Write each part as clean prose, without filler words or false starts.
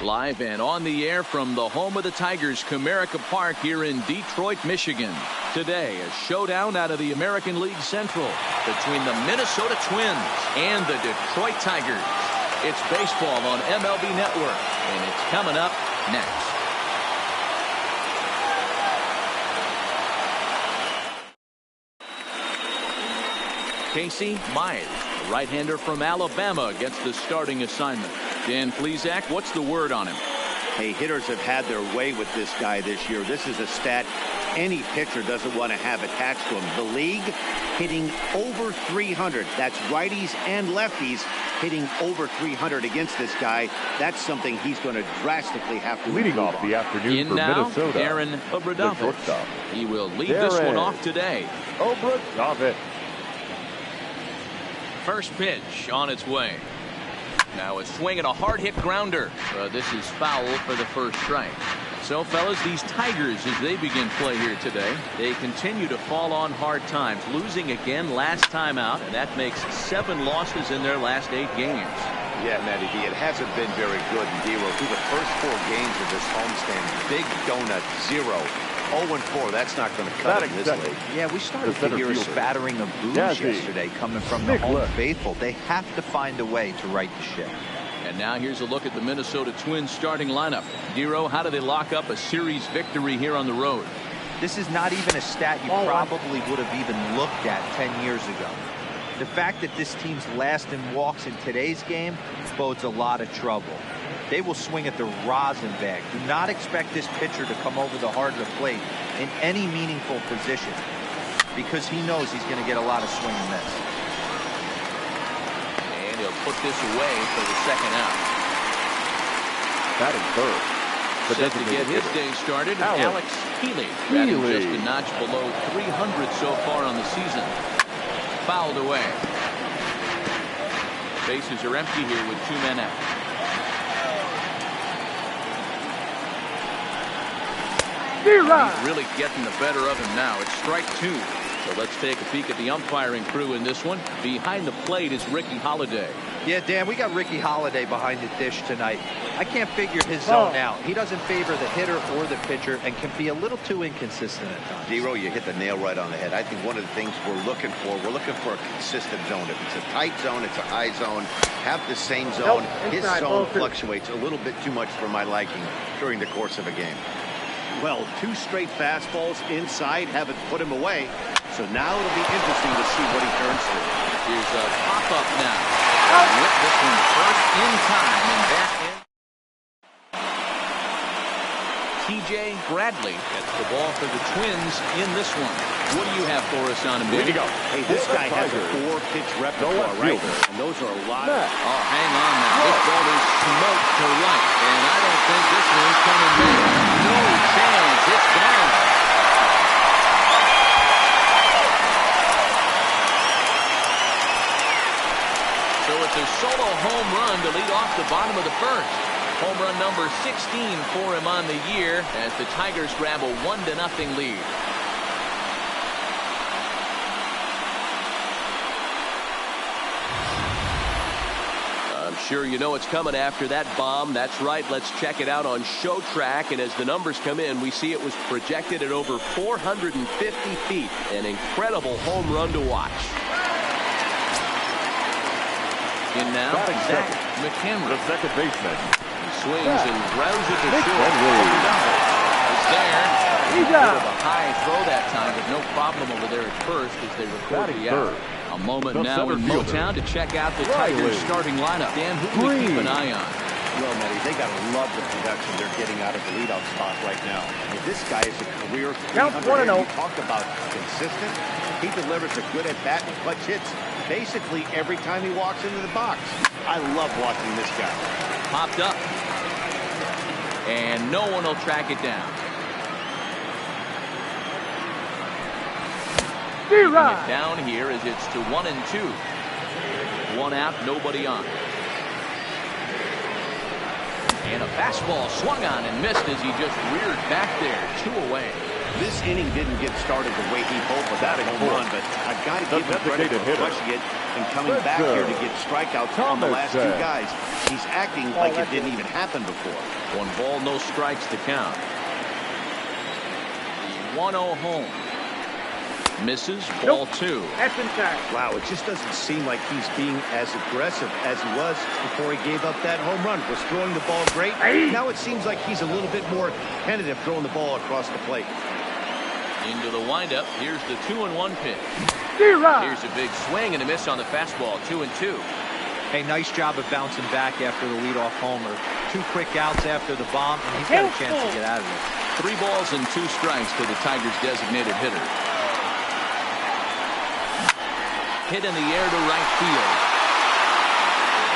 Live and on the air from the home of the Tigers, Comerica Park here in Detroit, Michigan. Today, a showdown out of the American League Central between the Minnesota Twins and the Detroit Tigers. It's baseball on MLB Network, and it's coming up next. Casey Mize, the right-hander from Alabama, gets the starting assignment. Dan Plesac, what's the word on him? Hey, hitters have had their way with this guy this year. This is a stat any pitcher doesn't want to have attached to him. The league hitting over 300. That's righties and lefties hitting over 300 against this guy. That's something he's going to drastically have to leading off the afternoon for now, Minnesota. Darren Obradovich. He will lead this one off today. Obradovich. First pitch on its way. Now a swing and a hard hit grounder. This is foul for the first strike. So fellas, these Tigers, as they begin play here today, they continue to fall on hard times, losing again last time out, and that makes 7 losses in their last 8 games. Yeah, Matty D, it hasn't been very good in Dero through the first 4 games of this homestand. Big donut, 0-4. That's not going to cut it this league. Yeah, we started to hear a spattering of boos yesterday coming from the home faithful. They have to find a way to right the ship. And now here's a look at the Minnesota Twins starting lineup. Dero, how do they lock up a series victory here on the road? This is not even a stat you probably would have even looked at 10 years ago. The fact that this team's last in walks in today's game bodes a lot of trouble. They will swing at the rosin bag. Do not expect this pitcher to come over the heart of the plate in any meaningful position, because he knows he's going to get a lot of swing and miss. And he'll put this away for the second out. Batting third. Set to get his day started, Alex Healy, batting just a notch below 300 so far on the season. Fouled away. Bases are empty here with 2 men out. He's really getting the better of him now. It's strike 2. So let's take a peek at the umpiring crew in this one. Behind the plate is Ricky Holiday. Yeah, Dan, we got Ricky Holiday behind the dish tonight. I can't figure his zone out. He doesn't favor the hitter or the pitcher and can be a little too inconsistent at times. Dero, you hit the nail right on the head. I think one of the things we're looking for a consistent zone. If it's a tight zone, it's a high zone. Have the same zone. His zone fluctuates a little bit too much for my liking during the course of a game. Well, 2 straight fastballs inside haven't put him away. So now it'll be interesting to see what he turns to. Here's a pop-up now. With this one first in time, and that ends. TJ Bradley gets the ball for the Twins in this one. What do you have for us on him, baby? Hey, this guy has a 4-pitch repertoire right there, and those are a lot. Oh, hang on now. This ball is smoked to right, and I don't think this one's coming back. No chance. It's gone. So it's a solo home run to lead off the bottom of the first. Home run number 16 for him on the year as the Tigers grab a 1-0 lead. I'm sure you know it's coming after that bomb. That's right. Let's check it out on ShowTrack. And as the numbers come in, we see it was projected at over 450 feet. An incredible home run to watch. In now, Zach McHenry, the second baseman. He swings and grounds it to short. It's there. A bit of a high throw that time, but no problem over there at first as they record the out. A moment now in Motown to check out the Tigers starting lineup. Dan, who do we keep an eye on? Well, Matty, they got to love the production they're getting out of the leadoff spot right now. I mean, this guy is a career 300. You talk about consistent. He delivers a good at-bat and clutch hits basically every time he walks into the box. I love watching this guy. Popped up. And no one will track it down. Taking it down here as it's to 1-2. 1 out, nobody on. And a fastball swung on and missed as he just reared back there. 2 away. This inning didn't get started the way he hoped with that home run, but I've got to give him credit for crushing it and coming back here to get strikeouts on the last two guys. He's acting like it didn't even happen before. 1 ball, no strikes to count. The 1-0 home. Misses, ball 2. That's inside. Wow, it just doesn't seem like he's being as aggressive as he was before he gave up that home run. Was throwing the ball great. Now it seems like he's a little bit more tentative throwing the ball across the plate. Into the windup. Here's the 2-1 pitch. Here's a big swing and a miss on the fastball. 2-2. Hey, nice job of bouncing back after the leadoff homer. 2 quick outs after the bomb, and he's got a chance to get out of it. 3 balls and 2 strikes to the Tigers' designated hitter. Hit in the air to right field.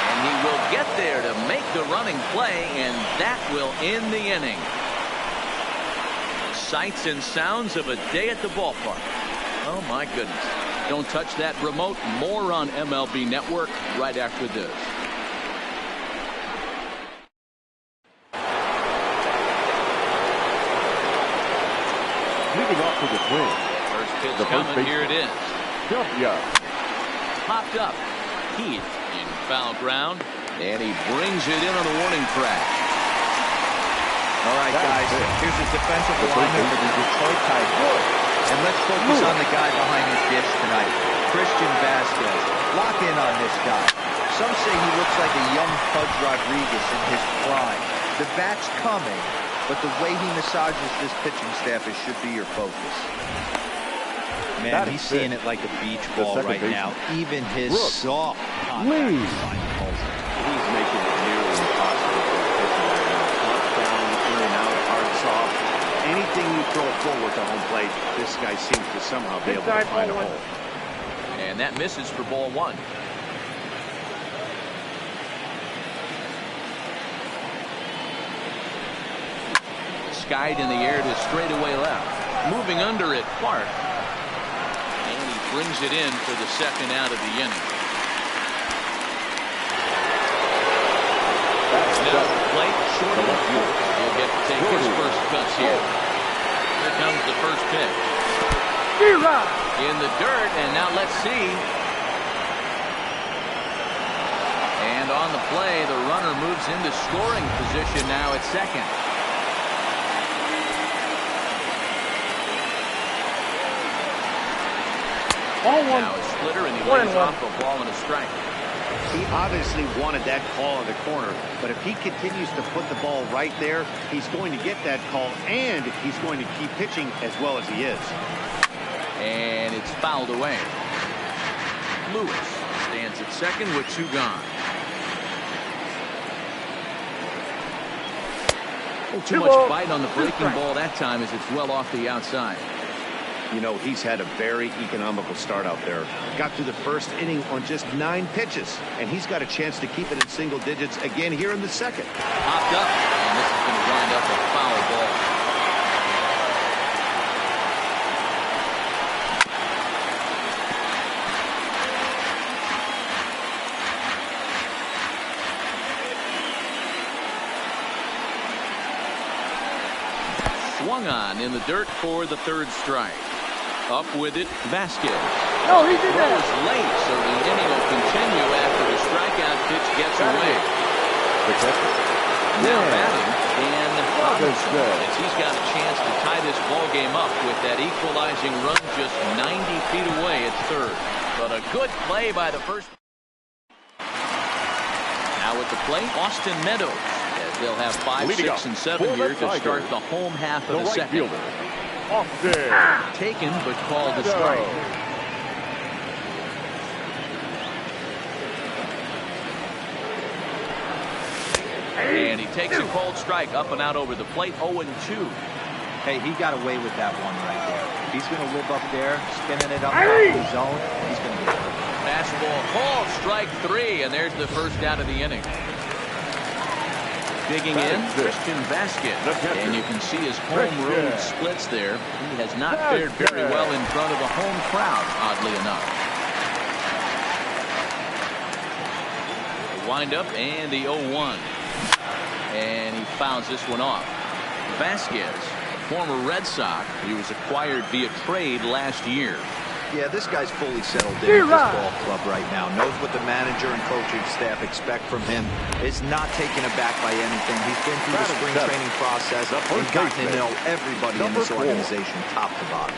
And he will get there to make the running play, and that will end the inning. Sights and sounds of a day at the ballpark. Oh, my goodness. Don't touch that remote. More on MLB Network right after this. Leading off to the swing. First pitch coming. Here it is. Popped up. Heath in foul ground, and he brings it in on the warning track. All right, guys, here's the defensive lineman for the Detroit Tigers. And let's focus on the guy behind the dish tonight, Christian Vasquez. Lock in on this guy. Some say he looks like a young Pudge Rodriguez in his prime. The bat's coming, but the way he massages this pitching staff, it should be your focus. Man, he's seeing it like a beach ball right now. Even his soft contact. He's making it nearly impossible for a pitcher right now. Up, down, in and out, hard, soft. Anything you throw forward to home plate, this guy seems to somehow be able to find a hole. And that misses for ball 1. Skied in the air to straightaway left. Moving under it, Clark. And he brings it in for the second out of the inning. Now the plate, short of the field. He'll get to take his first cuts here. Here comes the first pitch. In the dirt, and now let's see. And on the play, the runner moves into scoring position now at second. Now a splitter, and he lays off a ball and a strike. He obviously wanted that call in the corner, but if he continues to put the ball right there, he's going to get that call, and he's going to keep pitching as well as he is. And it's fouled away. Lewis stands at second with 2 gone. Too much bite on the breaking ball that time as it's well off the outside. You know, he's had a very economical start out there. Got through the first inning on just 9 pitches, and he's got a chance to keep it in single digits again here in the second. Popped up, and this is going to wind up a foul ball. Swung on in the dirt for the 3rd strike. Up with it, Vasquez. No, he did that. Was late, so the inning will continue after the strikeout pitch gets away. Now batting, Dan Robinson, as he's got a chance to tie this ball game up with that equalizing run just 90 feet away at 3rd. But a good play by the first. Now at the plate, Austin Meadows. As they'll have 5, 6, and 7 here to start the home half of the second. Taken, but called a strike. And he takes a cold strike up and out over the plate. 0-2. Hey, he got away with that one right there. If he's going to live up there, spinning it up in the zone, he's going to get hurt. Fastball called, strike 3, and there's the first out of the inning. Digging in, Christian Vasquez, and you can see his home road splits there. He has not fared very well in front of the home crowd, oddly enough. The windup and the 0-1. And he fouls this one off. Vasquez former Red Sox. He was acquired via trade last year. Yeah, this guy's fully settled in at this ball club right now. Knows what the manager and coaching staff expect from him. Is not taken aback by anything. He's been through the spring training process and gotten to know everybody in this organization, top to bottom.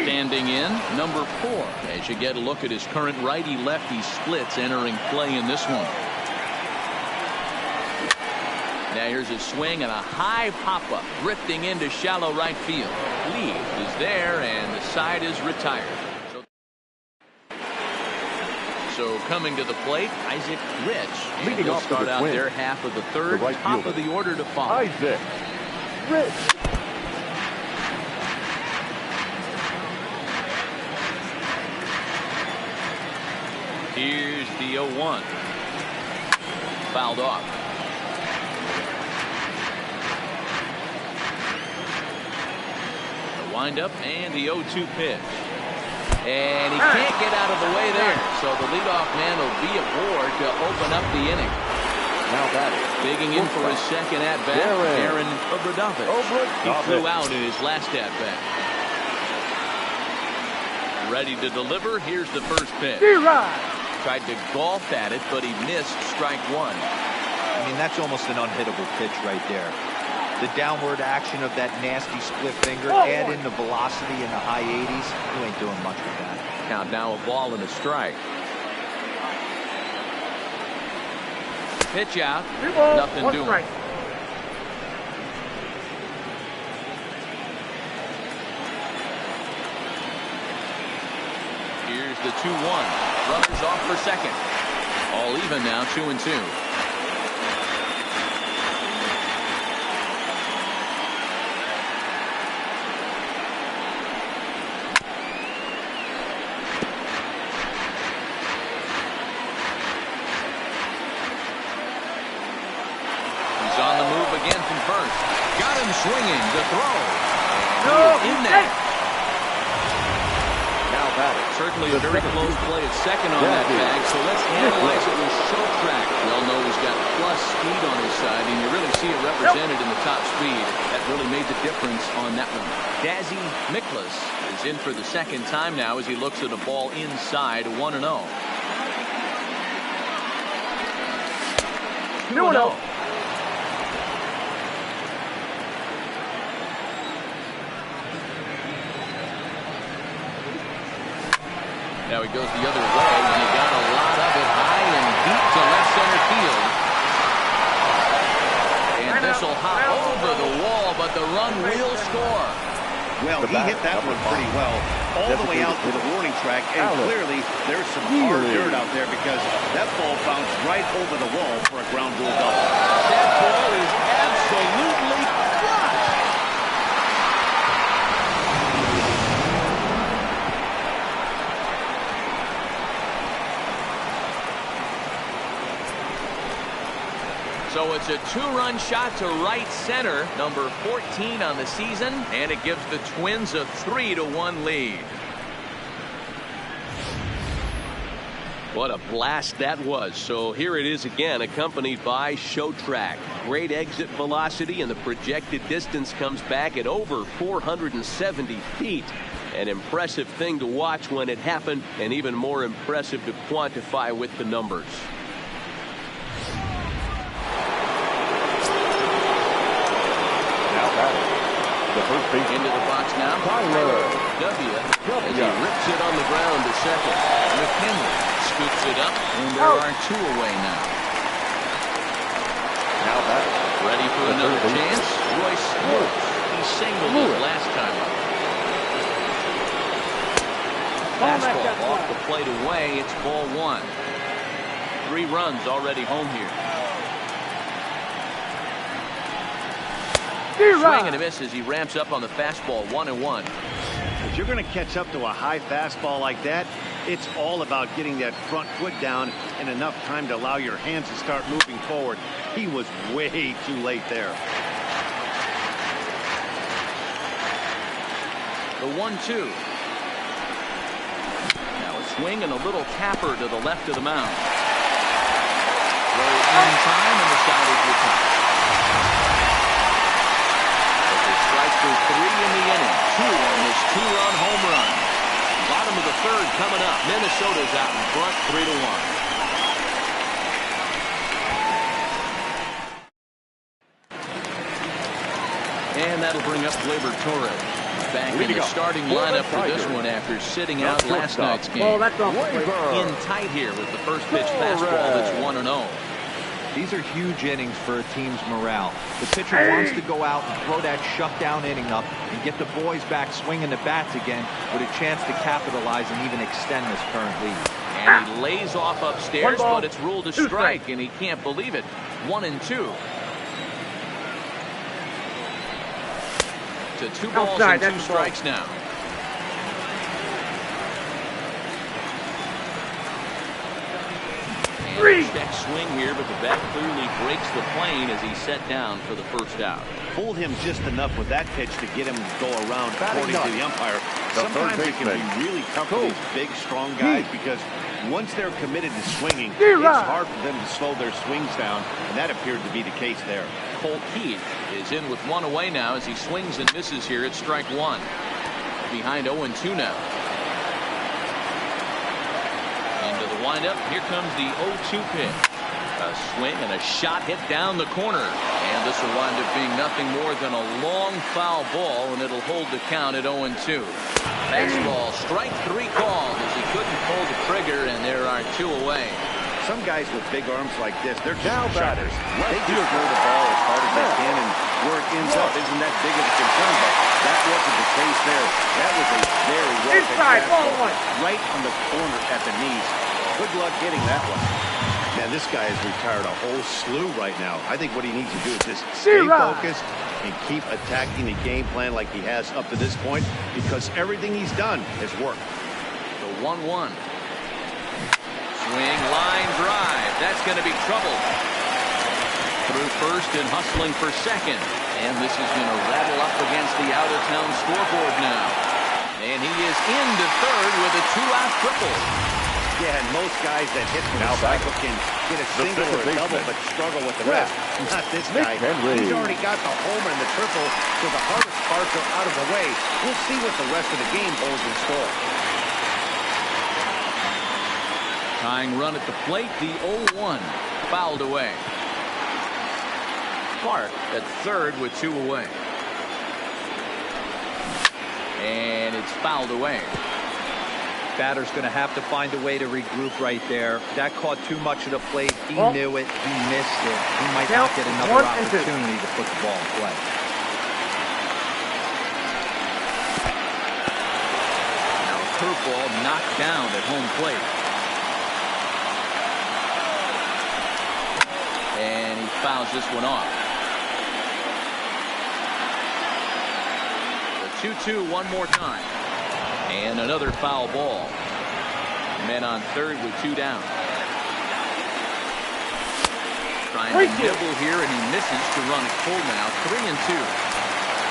Standing in, number 4. As you get a look at his current righty-lefty splits entering play in this one. Now here's a swing and a high pop-up, drifting into shallow right field. Lead is there, and the side is retired. So coming to the plate, Isaac Rich. Leading He'll off start out Twins, their half of the third, the right top fielder, of the order to follow. Isaac Rich. Here's the 0-1. Fouled off. The windup and the 0-2 pitch. And he can't get out of the way there. So the leadoff man will be aboard to open up the inning. Now batting. Digging in for his second at-bat, Aaron Obradovich. He flew out in his last at-bat. Ready to deliver. Here's the first pitch. Tried to golf at it, but he missed strike 1. I mean, that's almost an unhittable pitch right there. The downward action of that nasty split finger, add in the velocity in the high 80s, you ain't doing much with that. Count now a ball and a strike. Pitch out. Nothing doing. Here's the 2-1. Runners off for second. All even now, 2-2. He's on the move again from first. Got him swinging. The throw. And he is in there. Certainly a very close play at second on that bag, so let's analyze it with Showtrack. Well, know he's got plus speed on his side, and you really see it represented in the top speed. That really made the difference on that one. Dazzy Miklas is in for the second time now as he looks at a ball inside 1-0. 2-0. Now he goes the other way, and he got a lot of it high and deep to left center field. And this will hop over the wall, but the run will score. Well, he hit that one pretty well, all the way out to the warning track, and clearly there's some hard dirt out there because that ball bounced right over the wall for a ground rule double. That ball is absolutely crushed. So it's a 2-run shot to right center, number 14 on the season, and it gives the Twins a 3-1 lead. What a blast that was. So here it is again, accompanied by Showtrack. Great exit velocity, and the projected distance comes back at over 470 feet. An impressive thing to watch when it happened, and even more impressive to quantify with the numbers. The first base into the box now. Tyler W. As he rips it on the ground to second. McKinley scoops it up, and there are 2 away now. Now back. Ready for another chance. Royce Lewis. He singled it last time up. Fastball off the plate away. It's ball 1. 3 runs already home here. Swing and a miss as he ramps up on the fastball. 1-1. If you're going to catch up to a high fastball like that, it's all about getting that front foot down in enough time to allow your hands to start moving forward. He was way too late there. The 1-2. Now a swing and a little tapper to the left of the mound. Throw in time, and the side is retired. on this 2-run home run. Bottom of the third coming up. Minnesota's out in front 3-1. And that'll bring up Gleyber Torres back in the starting lineup for this one after sitting out last night's game. In tight here with the first pitch fastball that's 1-0. These are huge innings for a team's morale. The pitcher wants to go out and throw that shutdown inning up and get the boys back swinging the bats again with a chance to capitalize and even extend this current lead. And he lays off upstairs, but it's ruled a strike, and he can't believe it. 1-2. To 2 balls and 2 strikes now. And check swing here, but the bat clearly breaks the plane as he's set down for the first out. Fooled him just enough with that pitch to get him to go around, according to the umpire. Sometimes it can be really tough for these big, strong guys because once they're committed to swinging, it's hard for them to slow their swings down, and that appeared to be the case there. Colt Keith is in with 1 away now as he swings and misses here at strike 1. Behind 0-2 now. Into the windup. Here comes the 0-2 pitch. A swing and a shot hit down the corner. And this will wind up being nothing more than a long foul ball, and it'll hold the count at 0-2. Fastball, strike 3 called as he couldn't pull the trigger, and there are 2 away. Some guys with big arms like this, they're just shotters. They just throw the ball as hard as they can, and where it ends up isn't that big of a concern, but that wasn't the case there. That was a very well-hit fastball right on the corner at the knees. Good luck getting that one. Man, this guy has retired a whole slew right now. I think what he needs to do is just stay focused and keep attacking the game plan like he has up to this point, because everything he's done has worked. The 1-1. Swing, line drive. That's going to be trouble. Through first and hustling for second. And this is going to rattle up against the out-of-town scoreboard now. And he is into third with a 2-out triple. Yeah, and most guys that hit from the cycle can get a single or a double but struggle with the rest. Not this guy. He's already got the homer and the triple, so the hardest parts are out of the way. We'll see what the rest of the game holds in store. Tying run at the plate, the 0-1. Fouled away. Clark at third with 2 away. And it's fouled away. Batter's going to have to find a way to regroup right there. That caught too much of the plate. He knew it. He missed it. He might not get another opportunity to put the ball in play. Now a curveball knocked down at home plate. And he fouls this one off. The 2-2 one more time. And another foul ball. Men on third with 2 down. Trying to nibble here, and he misses to run it full now. 3-2.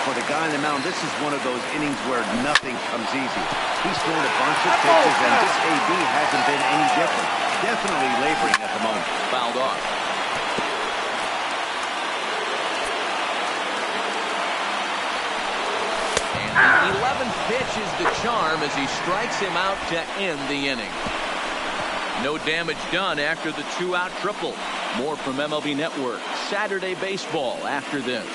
For the guy on the mound, this is one of those innings where nothing comes easy. He's thrown a bunch of pitches, and this AB hasn't been any different. Definitely laboring at the moment. Fouled off. And the 11th pitch is the charm as he strikes him out to end the inning. No damage done after the 2-out triple. More from MLB Network. Saturday baseball after this.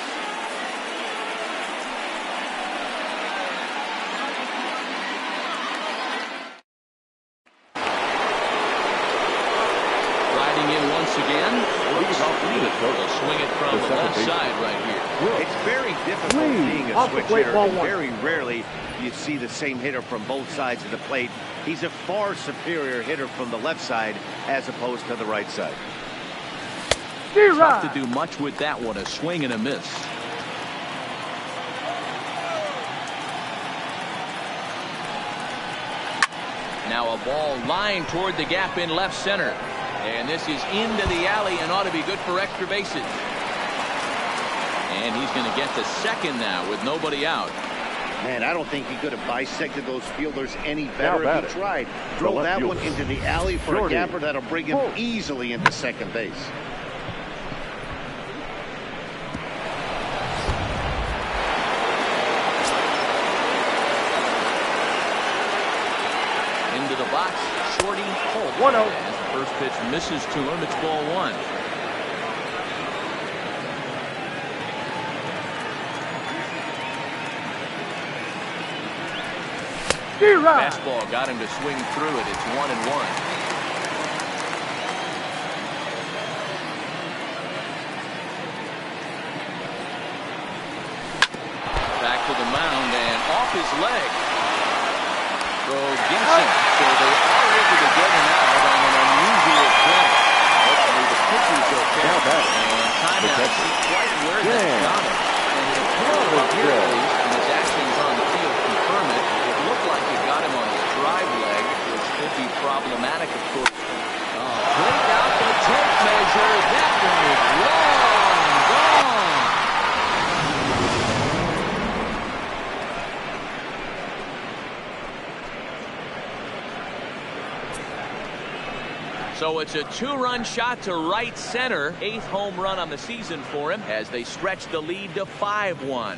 Riding in once again. Will swing it from the left side right here. It's very difficult being a switch hitter. And very rarely you see the same hitter from both sides of the plate. He's a far superior hitter from the left side as opposed to the right side. Tough to do much with that one. A swing and a miss. Now a ball lined toward the gap in left center. And this is into the alley and ought to be good for extra bases. And he's going to get to second now with nobody out. Man, I don't think he could have bisected those fielders any better if he tried. Throw that one into the alley for a gapper that'll bring him easily into second base. 1-0. As the first pitch misses to him, it's ball one. Fastball got him to swing through it. It's 1-1. Back to the mound and off his leg. So Gibson. So they are able to get him out on an unusual play. Hopefully the pitcher's okay. And timeout is quite where they got him. And the appeal here, at least, and his actions on the field confirm it. It looked like he got him on his drive leg, which could be problematic, of course. Break out the tape measure. That one is long gone. So it's a two-run shot to right center. 8th home run on the season for him as they stretch the lead to 5-1.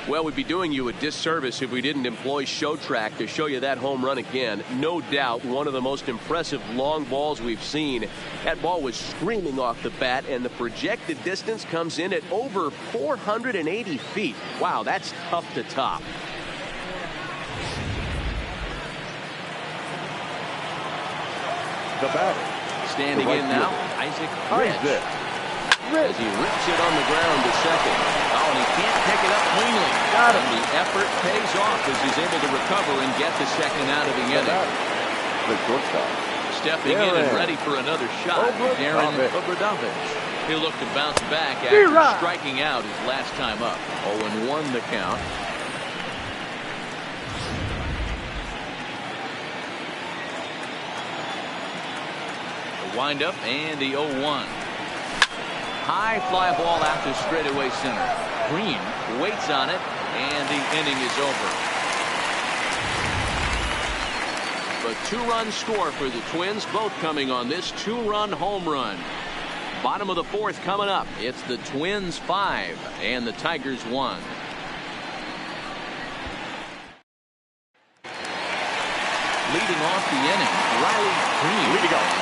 Well, we'd be doing you a disservice if we didn't employ ShowTrack to show you that home run again. No doubt one of the most impressive long balls we've seen. That ball was screaming off the bat, and the projected distance comes in at over 480 feet. Wow, that's tough to top. The batter. Standing in now, Isaac Rich. As he rips it on the ground to second. Oh, and he can't pick it up cleanly. And the effort pays off as he's able to recover and get the second out of the inning. The shortstop. Stepping in and ready for another shot, Darren Obradovich. He'll look to bounce back after striking out his last time up. 0-1 the count. The windup and the 0-1. High fly ball out to straightaway center. Green waits on it, and the inning is over. A two-run score for the Twins, both coming on this two-run home run. Bottom of the 4th coming up. It's the Twins 5 and the Tigers 1. Leading off the inning, Riley Green.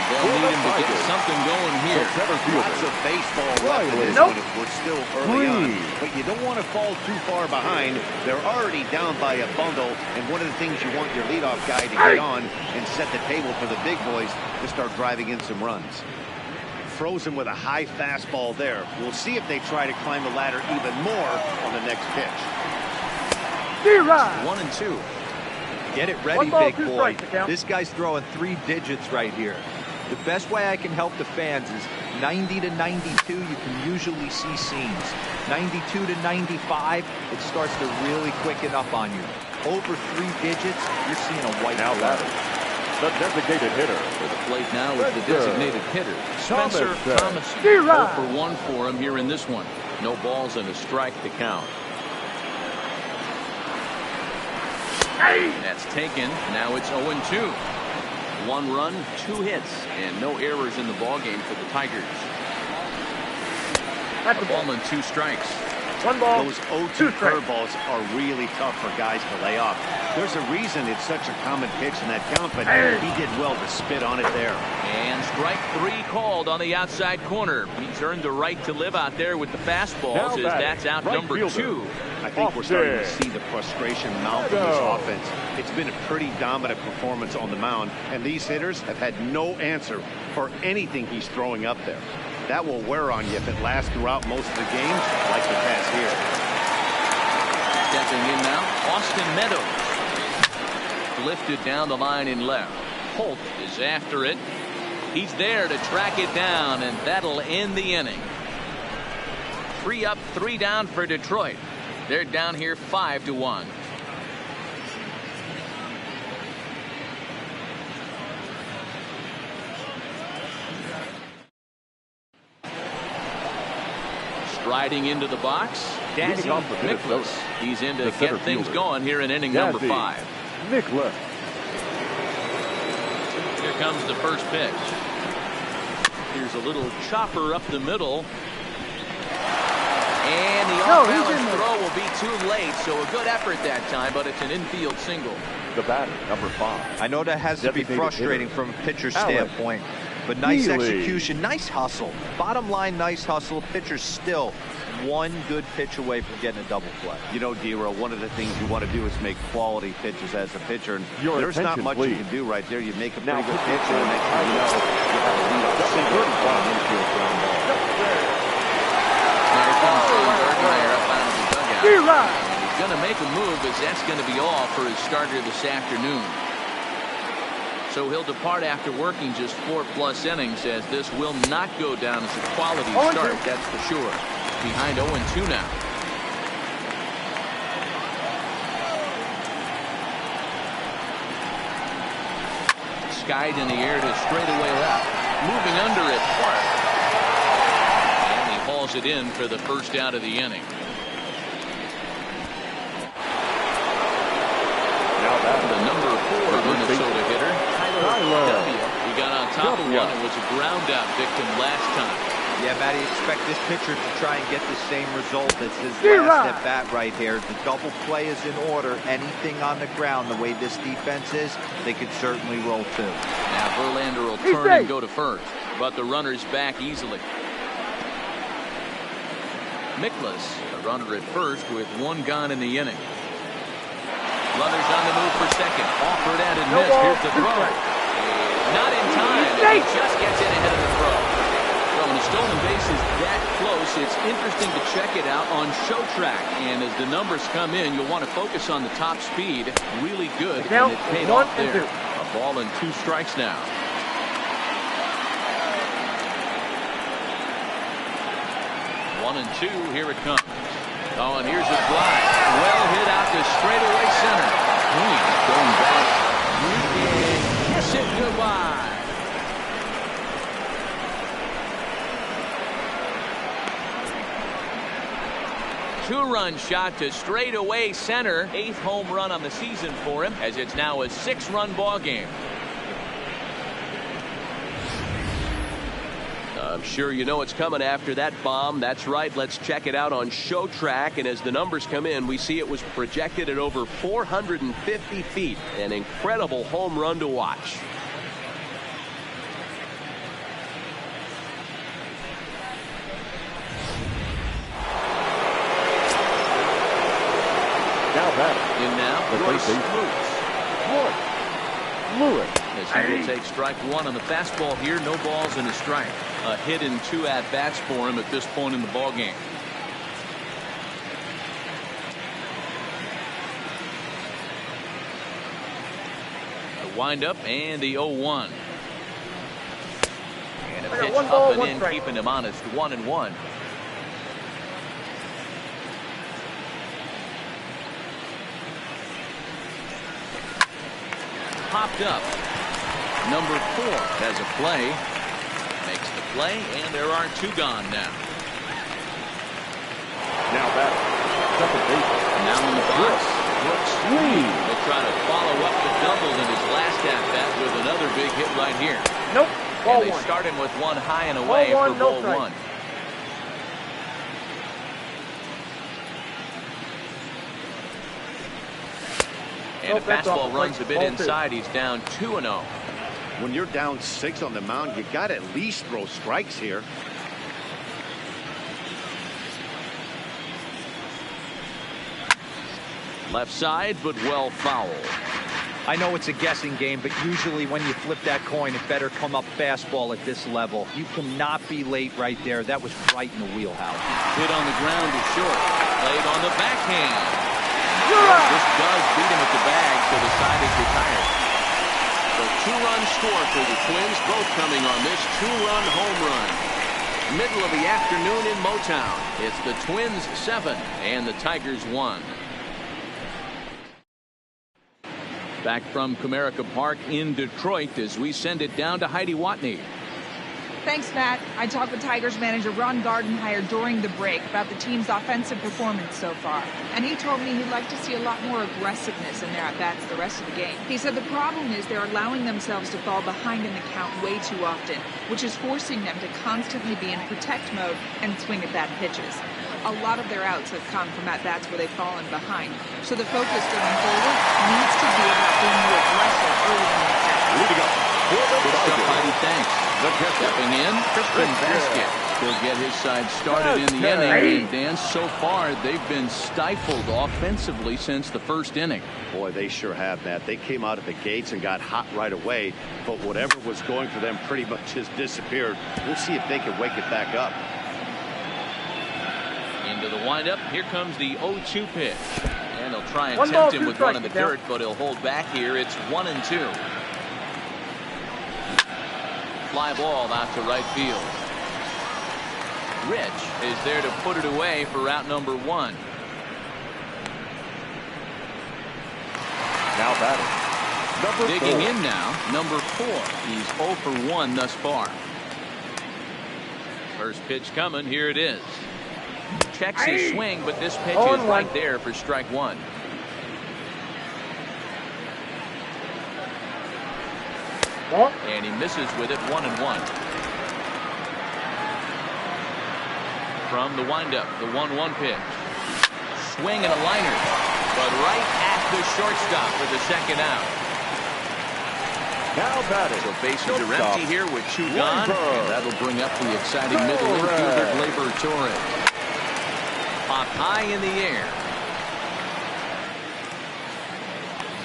They'll need him to get something going here. Lots of baseball left in this one if we're still early on. But you don't want to fall too far behind. They're already down by a bundle, and one of the things you want your leadoff guy to get on and set the table for the big boys to start driving in some runs. Frozen with a high fastball there. We'll see if they try to climb the ladder even more on the next pitch. 1-2. Get it ready, big boy. This guy's throwing 3 digits right here. The best way I can help the fans is 90 to 92, you can usually see seams. 92 to 95, it starts to really quicken up on you. Over 3 digits, you're seeing a white ladder. The designated hitter. For the plate now is the designated hitter, Spencer Thomas. 0 for 1 for him here in this one. No balls and a strike to count. That's taken. Now it's 0-2. 1 run, 2 hits, and no errors in the ballgame for the Tigers. That's a ball and 2 strikes. 1 ball. Those 0-2 curveballs are really tough for guys to lay off. There's a reason it's such a common pitch in that count, but he did well to spit on it there. And strike 3 called on the outside corner. He's earned the right to live out there with the fastballs as that's out number 2. I think we're starting to see the frustration mount in this offense. It's been a pretty dominant performance on the mound, and these hitters have had no answer for anything he's throwing up there. That will wear on you if it lasts throughout most of the games, like it has here. Stepping in now, Austin Meadows. Lifted down the line in left. Holt is after it. He's there to track it down, and that'll end the inning. 3 up, 3 down for Detroit. They're down here 5-1. Striding into the box, Dazzy Nicholas. He's in to get things going here in inning number 5. Nicholas. Here comes the first pitch. Here's a little chopper up the middle. And the off-balance throw will be too late, so a good effort that time, but it's an infield single. The batter, number 5. I know that has to be frustrating from a pitcher's standpoint, but nice execution, nice hustle. Bottom line, nice hustle. Pitcher's still one good pitch away from getting a double play. You know, D-Roll, one of the things you want to do is make quality pitches as a pitcher, and there's not much you can do right there. You make a pretty good pitch, and the next thing you know, you have a lead-off single on infield ground ball. Here comes Jordan Bergmeyer up out of the dugout. And he's going to make a move, as that's going to be all for his starter this afternoon. So he'll depart after working just 4+ innings, as this will not go down as a quality start, that's for sure. Behind 0-2 now. Skied in the air to straightaway left. Moving under it, Park. And he hauls it in for the first out of the inning. Now that The number 4 Minnesota hitter, Tyler W. He got on top of one and was a ground out victim last time. Yeah, Matty, expect this pitcher to try and get the same result as his last at bat right here. The double play is in order. Anything on the ground, the way this defense is, they could certainly roll too. Now Verlander will turn and go to first, but the runner's back easily. Mikolas, a runner at first with 1 gone in the inning. Runners on the move for second. Offered at and missed. Here's the throw. Not in time. He just gets in ahead of the throw. Well, when the stolen base is that close, it's interesting to check it out on Show Track. And as the numbers come in, you'll want to focus on the top speed. Really good, and it paid off there. A ball and 2 strikes now. One and 2, here it comes. Oh, and here's a fly. Well hit out to straightaway center. Going back. You can kiss it goodbye. Two-run shot to straightaway center. 8th home run on the season for him, as it's now a 6-run ball game. I'm sure you know it's coming after that bomb. That's right. Let's check it out on Show Track. And as the numbers come in, we see it was projected at over 450 feet. An incredible home run to watch. now batter. In now, The Royce Lewis. Lewis. As he will take strike 1 on the fastball here. No balls and a strike. A hit in 2 at-bats for him at this point in the ball game. The windup and the 0-1. And a pitch up and in, keeping him honest. 1-1. Popped up. Number 4 has a play. Makes the play, and there are 2 gone now. Now batter. Second base. Now in the box. Brooks will try to follow up the double in his last at-bat with another big hit right here. Nope. Ball and they one. start him with 1 high and away Ball for one, no ball strike. 1. And the that's fastball off. runs a bit Ball 2. inside. He's down 2-0. When you're down 6 on the mound, you got to at least throw strikes here. Left side, but well foul. I know it's a guessing game, but usually when you flip that coin, it better come up fastball at this level. You cannot be late right there. That was right in the wheelhouse. Hit on the ground to short. Played on the backhand. This does beat him at the bag, so the side is retired. The 2-run score for the Twins, both coming on this 2-run home run. Middle of the afternoon in Motown. It's the Twins 7 and the Tigers 1. Back from Comerica Park in Detroit as we send it down to Heidi Watney. Thanks, Matt. I talked with Tigers manager Ron Gardenhire during the break about the team's offensive performance so far, and he told me he'd like to see a lot more aggressiveness in their at-bats the rest of the game. He said the problem is they're allowing themselves to fall behind in the count way too often, which is forcing them to constantly be in protect mode and swing at bad pitches. A lot of their outs have come from at-bats where they've fallen behind, so the focus going forward needs to be about being more aggressive early in the at-bat. Here we go. Good stuff, Heidi. Thanks. Stepping in, Crispin Vasquez. He'll get his side started in the inning. And Dan, so far, they've been stifled offensively since the first inning. Boy, they sure have, Matt. They came out of the gates and got hot right away, but whatever was going for them pretty much just disappeared. We'll see if they can wake it back up. Into the windup. Here comes the 0-2 pitch. And they'll try and tempt him with one in the dirt, but he'll hold back here. It's 1-2. Fly ball out to right field. Rich is there to put it away for route number 1. Now batting. Number Digging 4. in now, number 4. He's 0 for 1 thus far. First pitch coming. Here it is. Checks his swing, but this pitch is right there for strike 1. And he misses with it, 1-1. From the windup, the 1-1 pitch. Swing and a liner, but right at the shortstop for the second out. Now batting. So bases are empty here with 2 gone. And that'll bring up the exciting middle infielder, Gleyber Torres. Popped high in the air.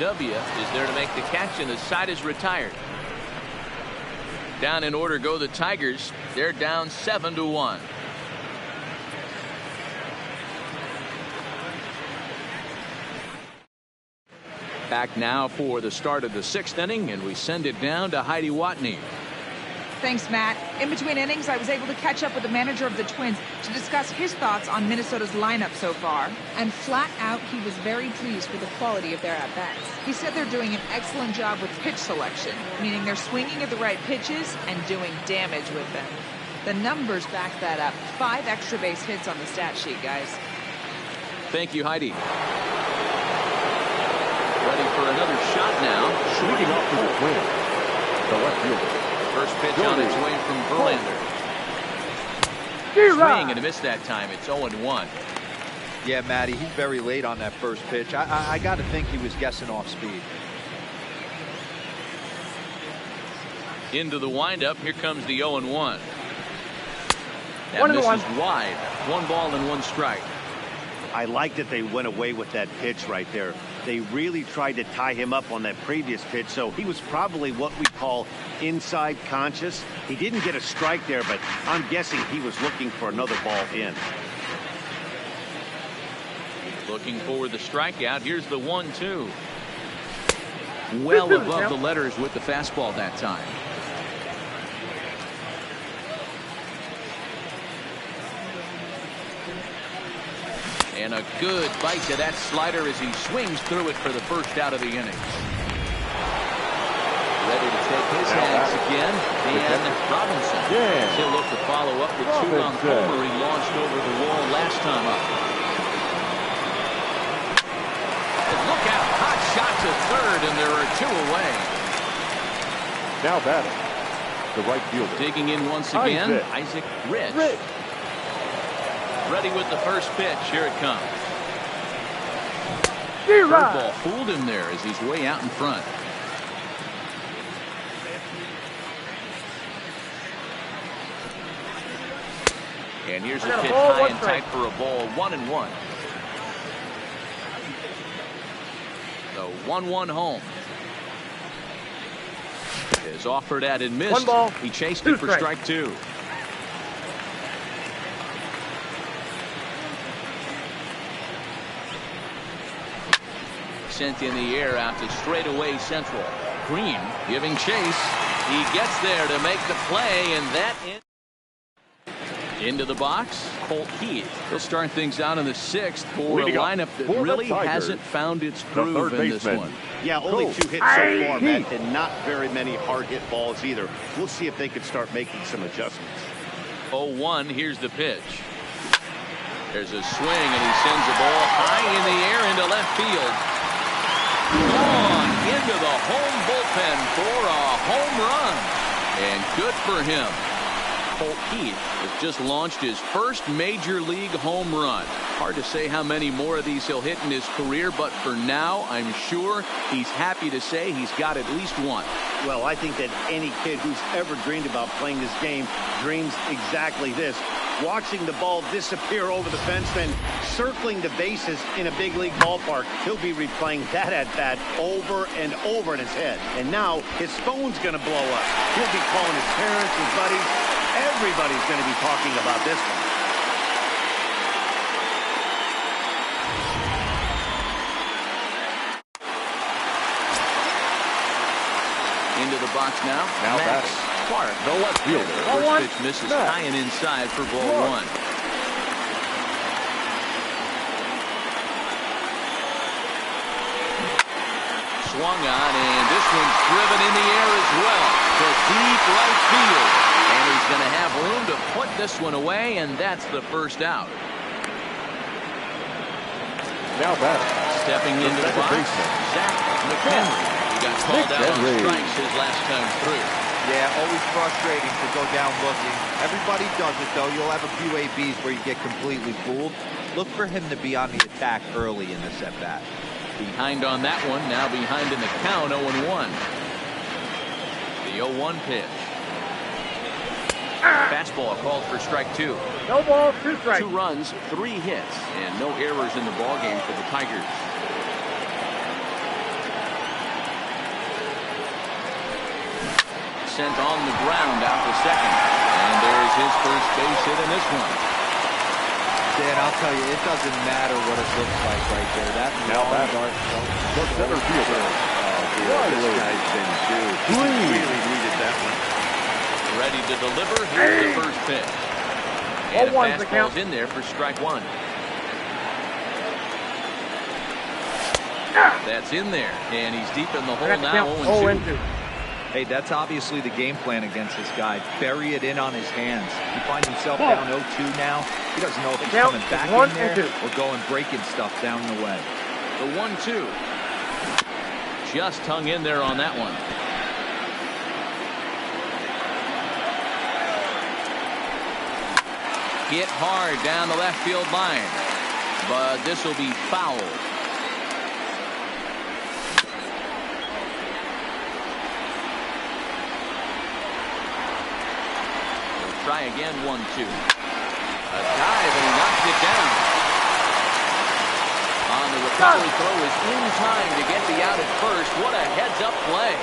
W is there to make the catch, and the side is retired. Down in order go the Tigers. They're down 7-1. Back now for the start of the 6th inning, and we send it down to Heidi Watney. Thanks, Matt. In between innings, I was able to catch up with the manager of the Twins to discuss his thoughts on Minnesota's lineup so far. And flat out, he was very pleased with the quality of their at-bats. He said they're doing an excellent job with pitch selection, meaning they're swinging at the right pitches and doing damage with them. The numbers back that up. 5 extra base hits on the stat sheet, guys. Thank you, Heidi. Ready for another shot now. Leading off to the Twins, the left fielder. First pitch on its way from Verlander. Swing and a miss that time. It's 0-1. Yeah, Matty, he's very late on that first pitch. I got to think he was guessing off speed. Into the windup. Here comes the 0-1. That misses wide. 1 ball and 1 strike. I like that they went away with that pitch right there. They really tried to tie him up on that previous pitch, so he was probably what we call inside conscious. He didn't get a strike there, but I'm guessing he was looking for another ball in. Looking for the strikeout. Here's the 1-2. Well above the letters with the fastball that time. And a good bite to that slider as he swings through it for the first out of the inning. Ready to take his hands again, Dan Robinson. He'll look to follow up with 2-run homer he launched over the wall last time up. And look out, hot shot to third, and there are 2 away. Now batting, the right fielder. Digging in once again, Isaac Rich. Ready with the first pitch. Here it comes. Curveball fooled him there as he's way out in front. And here's a pitch high and tight for a ball. 1-1. So 1-1 home. Is offered at and missed. He chased it for strike 2. Sent in the air out to straightaway central. Green giving chase. He gets there to make the play, and that Into the box, Colt Keith. He'll start things out in the 6th for a Leading up lineup that for the really Tigers, hasn't found its the groove third in this baseman. one. Yeah, only Colt 2 hits so far, Matt, Keith. and not very many hard hit balls either. We'll see if they can start making some adjustments. 0-1, here's the pitch. There's a swing, and he sends the ball high in the air into left field. On into the home bullpen for a home run. And good for him. Colt Keith has just launched his first major league home run. Hard to say how many more of these he'll hit in his career, but for now, I'm sure he's happy to say he's got at least one. Well, I think that any kid who's ever dreamed about playing this game dreams exactly this. Watching the ball disappear over the fence, then circling the bases in a big league ballpark. He'll be replaying that at bat over and over in his head. And now his phone's going to blow up. He'll be calling his parents, his buddies. Everybody's going to be talking about this one. Into the box now. Now Max Clark. The left fielder. First pitch misses Max. high and inside for ball Clark. 1. Swung on, and this one's driven in the air as well to deep right field. And he's going to have room to put this one away, and that's the first out. Now batting. Stepping into the second box, baseman. Zach McHenry. He got called out on McHenry. strikes his last time through. Yeah, always frustrating to go down looking. Everybody does it, though. You'll have a few ABs where you get completely fooled. Look for him to be on the attack early in this at-bat. Behind on that one, now behind in the count, 0-1. The 0-1 pitch. Fastball called for strike 2. No ball, 2 strikes. 2 runs, 3 hits, and no errors in the ballgame for the Tigers. Sent on the ground out to second. And there's his first base hit in this one. Dan, I'll tell you, it doesn't matter what it looks like right there. That Now long batting. dart The center fielder. This guy's been due. He really needed that one. Ready to deliver. Here's the first pitch. And a 0-1's the fastball's count. in there for strike 1. That's in there. And he's deep in the hole That's now, count 0-2. 0-2. Hey, that's obviously the game plan against this guy. Bury it in on his hands. He finds himself down 0-2 now. He doesn't know if he's count coming is back 1 in and there 2. or going breaking stuff down the way. The 1-2. Just hung in there on that one. Hit hard down the left field line. But this will be foul. We'll try again, 1-2. A dive, and he knocks it down. On the recovery throw is in time to get the out at first. What a heads-up play.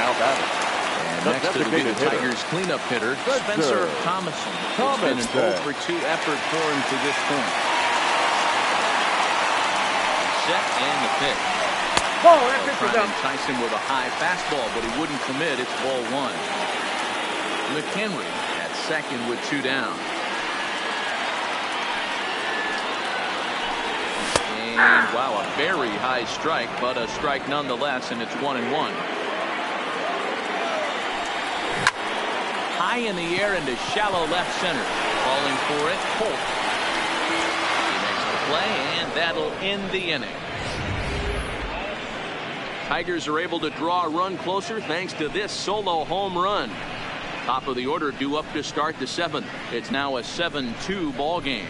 Now batting. And The next it'll be the designated hitter. Tigers cleanup hitter, Spencer Spencer Thomason. It's been an Thomason. 0-for-2 effort for him to this point. Set and the pitch. Ball, that pitch Trying is to up. entice him with a high fastball, but he wouldn't commit. It's ball 1. McHenry at second with 2 down. And wow, a very high strike, but a strike nonetheless, and it's 1-1. High in the air into shallow left center. Calling for it, Holt. He makes the play, and that'll end the inning. Tigers are able to draw a run closer thanks to this solo home run. Top of the order due up to start the 7th. It's now a 7-2 ball game.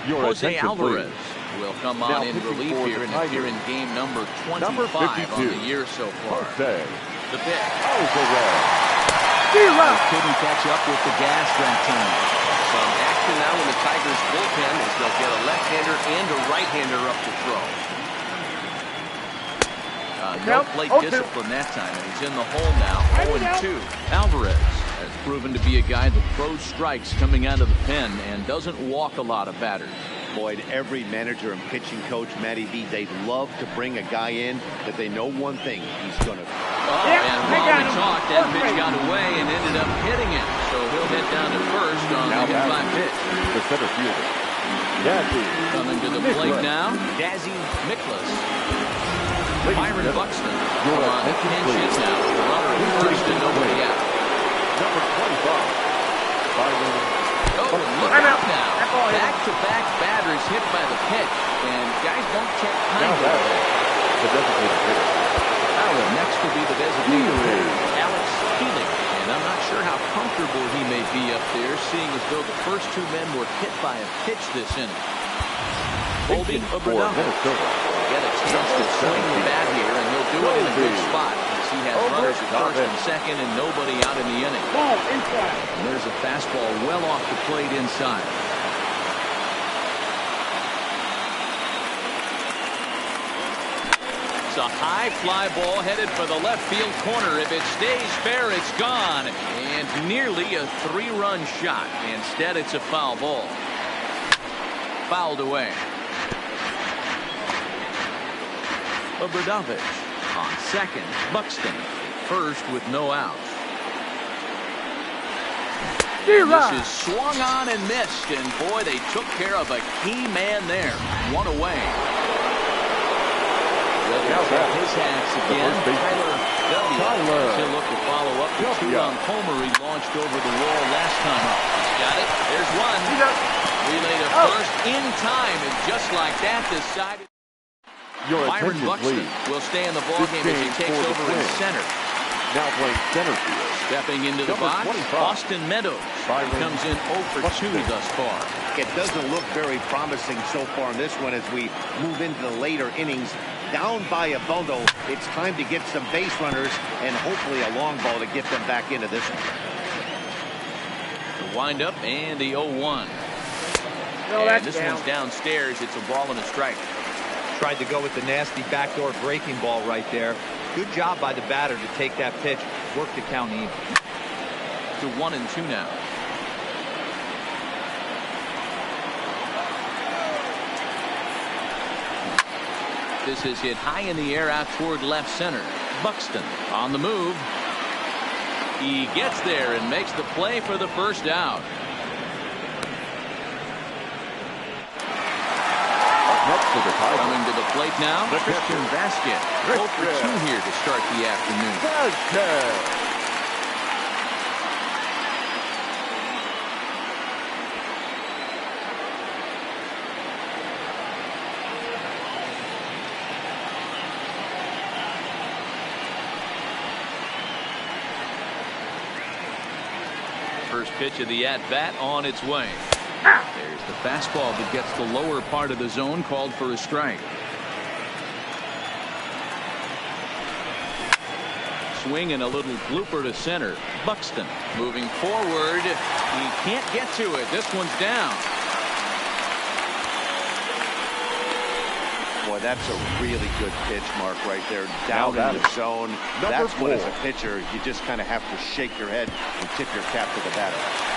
Your Jose attention, Alvarez please. will come Now on in pitching relief for here the and appear in Tigers. game number 25 Number on 52. the year so far. Jose The pitch. Alvarez. Zero. Couldn't catch up with the gas that time. Some action now in the Tigers bullpen as they'll get a left-hander and a right-hander up to throw. No Count, plate 0-2. discipline that time, and he's in the hole now, 0-2. Alvarez has proven to be a guy that throws strikes coming out of the pen and doesn't walk a lot of batters. Boyd, every manager and pitching coach, Matty B, they love to bring a guy in that they know one thing, he's going to. Oh, and while we talked, that pitch got away and ended up hitting it. So he'll head down to first on the hit by pitch. The center fielder, Dazzy. Coming to the plate now, Dazzy Miklas. Byron Buxton on the pinches now. Runner at first and nobody out. Number 25, Byron. Oh, look out now. Back-to-back batters hit by the pitch. And guys don't check time. Now that the designated hitter. Next will be the designated hitter, Alex Keeling. And I'm not sure how comfortable he may be up there, seeing as though the first two men were hit by a pitch this inning. Colby Minnesota. Get a chance to swing the bat here, and he'll do it in a good spot as he has runners at first and second and nobody out in the inning. Ball inside. And there's a fastball well off the plate inside. It's a high fly ball headed for the left field corner. If it stays fair, it's gone. And nearly a three-run shot. Instead, it's a foul ball. Fouled away. Obradovich on second. Buxton first with no outs. This is swung on and missed, and boy, they took care of a key man there. One away. Ready to check his hats again. Tyler W. He'll look to follow up the two-run homer he launched over the wall last time up. Got it. There's one. Relay to first in time, and just like that, decided. Byron Buxton will stay in the ballgame as he takes over in center. Now playing center field. Stepping into the box, 25. Austin Meadows comes in 0 for 2 thus far. It doesn't look very promising so far in this one as we move into the later innings. Down by a bundle, it's time to get some base runners and hopefully a long ball to get them back into this one. The windup and the 0-1. And this one's downstairs. It's a ball and a strike. Tried to go with the nasty backdoor breaking ball right there. Good job by the batter to take that pitch, work the count even. To 1-2 now. This is hit high in the air out toward left center. Buxton on the move. He gets there and makes the play for the first out. Coming to the plate now, Christian Vasquez. 0 for 2 here to start the afternoon. First pitch of the at-bat on its way. There's the fastball that gets the lower part of the zone, called for a strike. Swing and a little blooper to center. Buxton moving forward. He can't get to it. This one's down. Boy, that's a really good pitch, Mark, right there. Down in the zone. That's what, as a pitcher, you just kind of have to shake your head and tip your cap to the batter.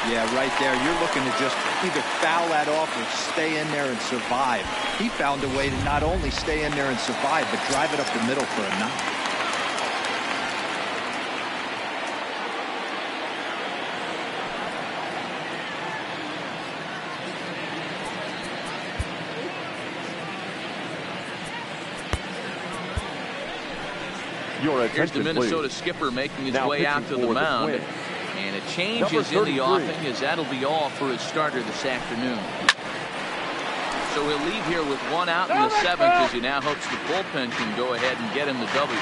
Yeah, right there. You're looking to just either foul that off or stay in there and survive. He found a way to not only stay in there and survive, but drive it up the middle for a knock. Here's the Minnesota skipper making his way out to the mound. And a change is in the offing, as that'll be all for his starter this afternoon. So he'll leave here with 1 out in the 7th as he now hopes the bullpen can go ahead and get him the W.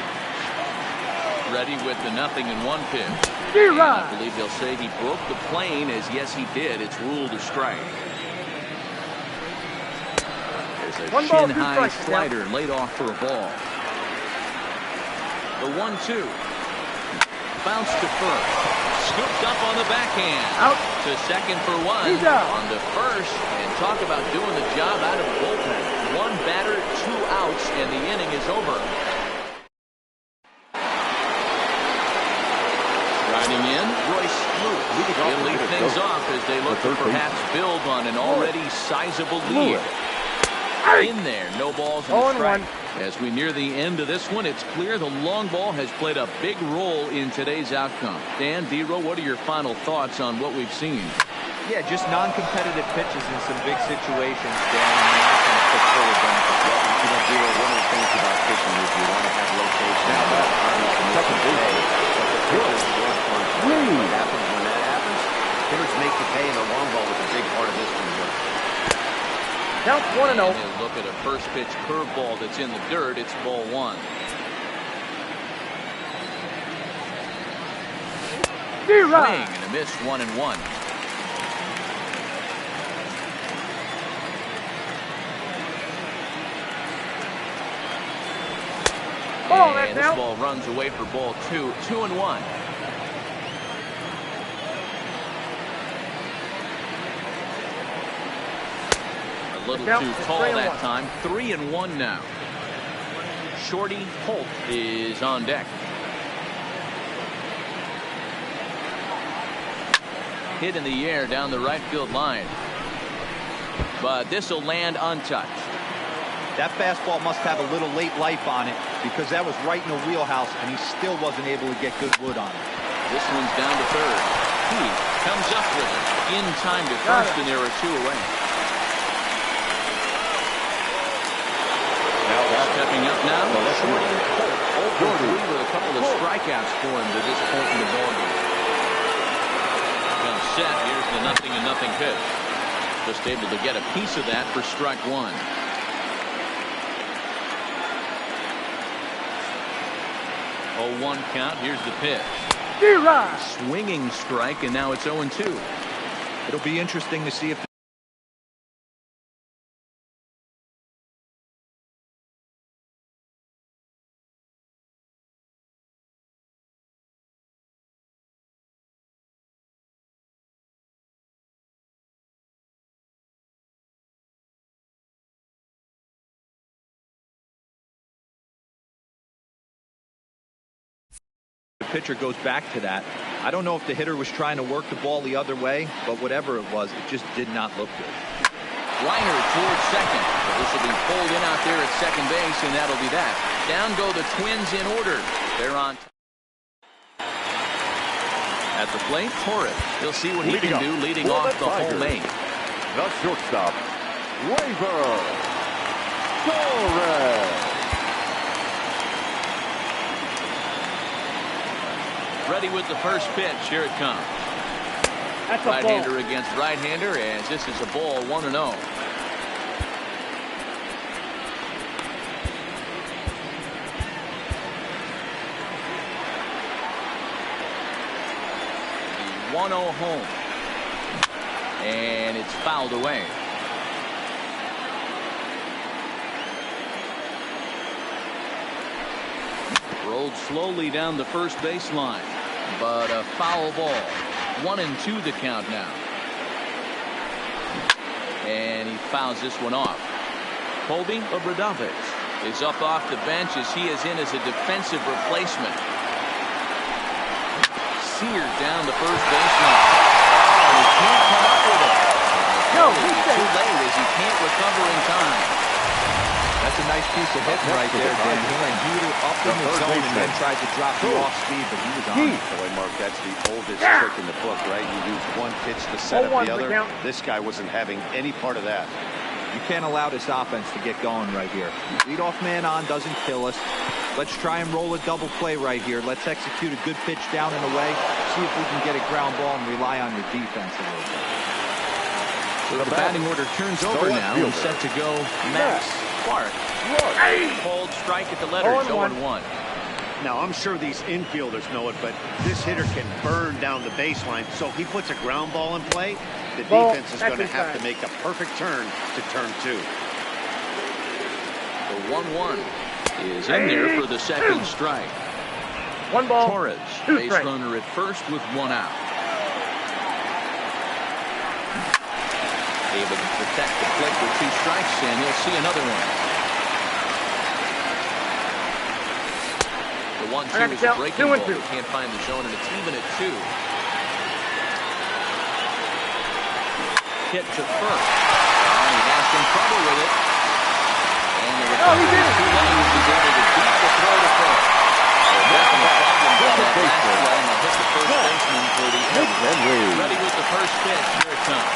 Ready with the 0-1 pitch. And I believe they'll say he broke the plane, as yes he did. It's ruled a strike. There's a chin-high slider laid off for a ball. The 1-2. Bounce to first. Scooped up on the backhand. Out. To second for 1. On to first. And talk about doing the job out of the bullpen. 1 batter, 2 outs, and the inning is over. Batting in, Royce Lewis. He'll lead things off as they look to perhaps build on an already sizable lead. In there, no balls and a strike. As we near the end of this one, it's clear the long ball has played a big role in today's outcome. Dan, D-Row, what are your final thoughts on what we've seen? Yeah, just non-competitive pitches in some big situations, Dan, and the offense took full advantage. You know, D-Row, one of the things about pitching is you want to have rotation. Now that's second base. What happens when that happens? Hitters make you pay, and the long ball was a big part of this one. Count 1-0. And they'll look at a first pitch curveball that's in the dirt. It's ball one. Swing and a miss, 1-1. And this ball runs away for ball two. 2-1. A little too tall that time. 3-1 now. Shorty Holt is on deck. Hit in the air down the right field line. But this will land untouched. That fastball must have a little late life on it because that was right in the wheelhouse and he still wasn't able to get good wood on it. This one's down to third. He comes up with it in time to first, and there are two away. Now stepping up now, Shorty Holt. 0-3 with a couple of strikeouts for him to this point in the ballgame. Comes set. Here's the 0-0 pitch. Just able to get a piece of that for strike one. 0-1 count. Here's the pitch. Swinging strike, and now it's 0-2. It'll be interesting to see if the pitcher goes back to that. I don't know if the hitter was trying to work the ball the other way, but whatever it was, it just did not look good. Liner towards second. This will be pulled in out there at second base, and that'll be that. Down go the Twins in order. They're on. At the plate, Torres. He'll see what he can do leading off the home eight. The shortstop, Gleyber Torres. Ready with the first pitch. Here it comes. That's a right-hander against right-hander, as this is a ball, 1-0. The 1-0 home. And it's fouled away. Rolled slowly down the first baseline, but a foul ball. 1-2 the count now. And he fouls this one off. Colby Obradovich is up off the bench as he is in as a defensive replacement. Seared down the first baseline. Oh, he can't come up with it. No, he's too late as he can't recover in time. That's a nice piece of hitting right there, Dan. He went heater up in the zone and then tried to drop the off speed, but he was on it. Boy, Mark, that's the oldest trick in the book, right? You use one pitch to set up the other. This guy wasn't having any part of that. You can't allow this offense to get going right here. Leadoff man on doesn't kill us. Let's try and roll a double play right here. Let's execute a good pitch down and away. See if we can get a ground ball and rely on your defense a little bit. So the batting order turns over now and set to go Max Clark. Hold strike at the letters, 0-1. Now, I'm sure these infielders know it, but this hitter can burn down the baseline. So if he puts a ground ball in play, the defense is going to have to make a perfect turn to turn two. The 1-1 is in there for the second strike. 1 ball. Torres, base runner at first with 1 out. Able to protect the plate with 2 strikes, and he'll see another one. The 1-2 is a breaking 2 ball. and 2. Can't find the zone, and it's even at 2. Hit to first. And he has some trouble with it. And the he did it. He's able to beat the throw to first. Definite problems on that last play, and they'll hit the first baseman for the error. Ready with the first pitch. Here it comes.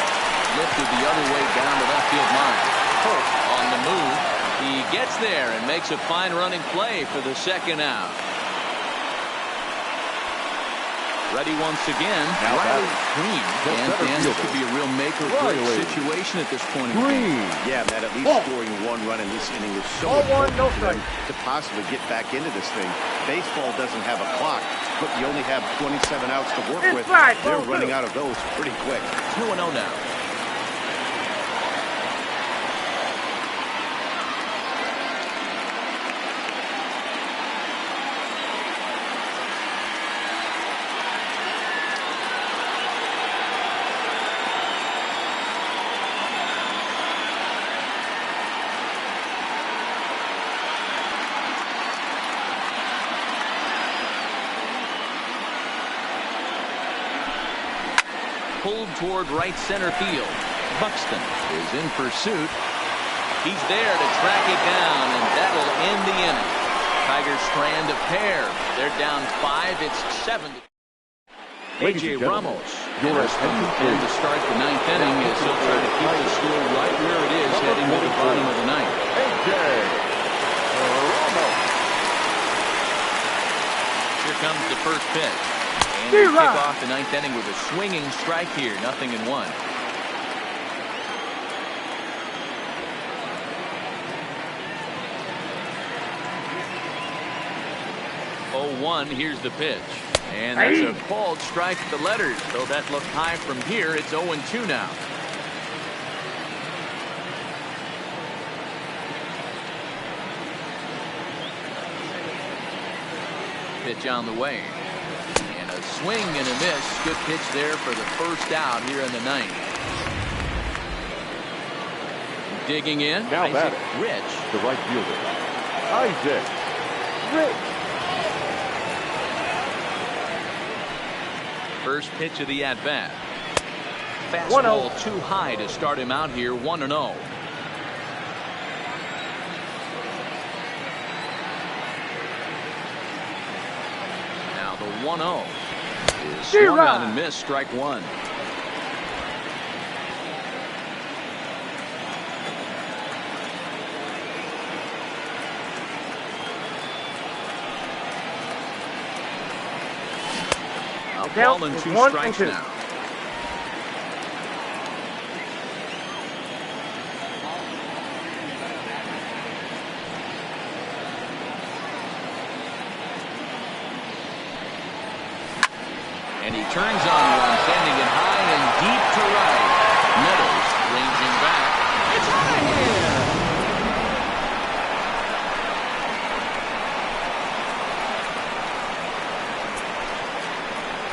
Lifted the other way down to left field line. Holt on the move. He gets there and makes a fine running play for the second out. Ready once again. Now Riley Green. And Dan, this could be a real make or break Riley situation at this point in the game. Green. Yeah, Matt, at least Ball. scoring one run in this inning is so Ball one, important no for them strike. to possibly get back into this thing. Baseball doesn't have a clock, but you only have 27 outs to work with. Inside, They're ball running two. out of those pretty quick. 2-0 now. Pulled toward right center field. Buxton is in pursuit. He's there to track it down, and that'll end the inning. Tigers strand a pair. They're down 5. It's 7. Ladies A.J. and gentlemen, Ramos your has come attention, in to start the 9th inning as he'll try to keep the score right where it is heading to the bottom of the 9th. A.J. Ramos. Here comes the first pitch. And we kick off the 9th inning with a swinging strike here. 0-1. Here's the pitch. And that's a called strike at the letters. Though that looked high from here, it's 0-2 now. Pitch on the way. And a swing and a miss. Good pitch there for the first out here in the 9th. Digging in, Now Isaac batting. Rich. The right fielder, Isaac Rich. First pitch of the at-bat. 1-0. Fastball too high to start him out here. 1-0. Now the 1-0 is swung on and missed. Strike 1. A ball and 2 strikes now. And he turns on one, sending it high and deep to right. Meadows ranging back. It's out of here.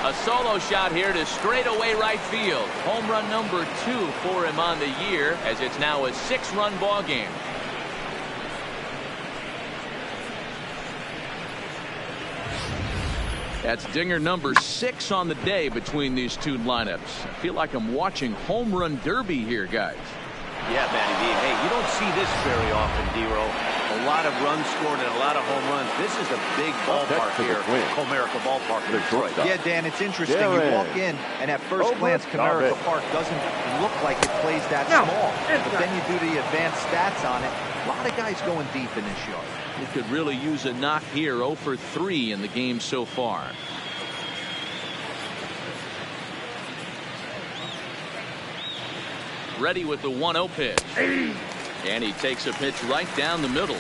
A solo shot here to straightaway right field. Home run number 2 for him on the year, as it's now a 6-run ball game. That's dinger number 6 on the day between these two lineups. I feel like I'm watching home run derby here, guys. Yeah, Matty V. Hey, you don't see this very often, D-Row. A lot of runs scored and a lot of home runs. This is a big ballpark here, Comerica Ballpark in Detroit. Yeah, Dan, it's interesting. You walk in, and at first glance, Comerica Park doesn't look like it plays that small. But then you do the advanced stats on it. A lot of guys going deep in this yard. He could really use a knock here. 0 for 3 in the game so far. Ready with the 1-0 pitch. And he takes a pitch right down the middle.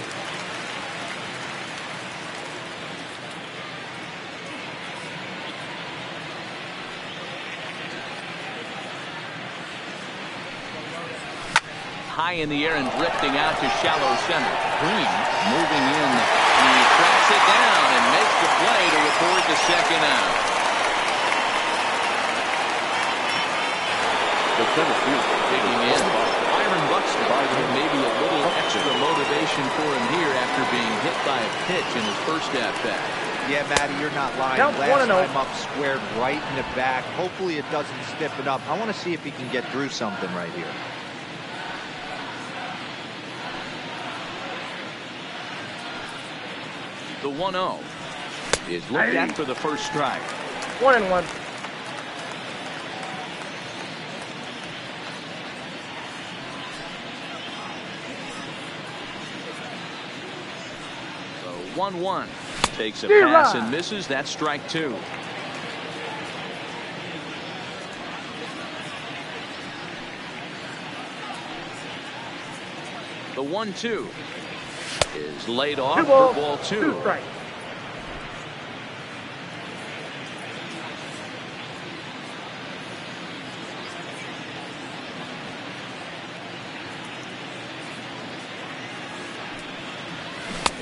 High in the air and drifting out to shallow center. Green moving in. He tracks it down and makes the play to record the second out. The center fielder Digging in. Byron Buxton. Maybe a little extra motivation for him here after being hit by a pitch in his first at-bat. Yeah, Matty, you're not lying. Count Last 1-0. time up squared right in the back. Hopefully it doesn't stiffen up. I want to see if he can get through something right here. The 1-0 is looked at for the first strike. 1-1. The 1-1 takes a pass and misses. That's strike 2. The 1-2 is laid off for ball 2. 2 strikes.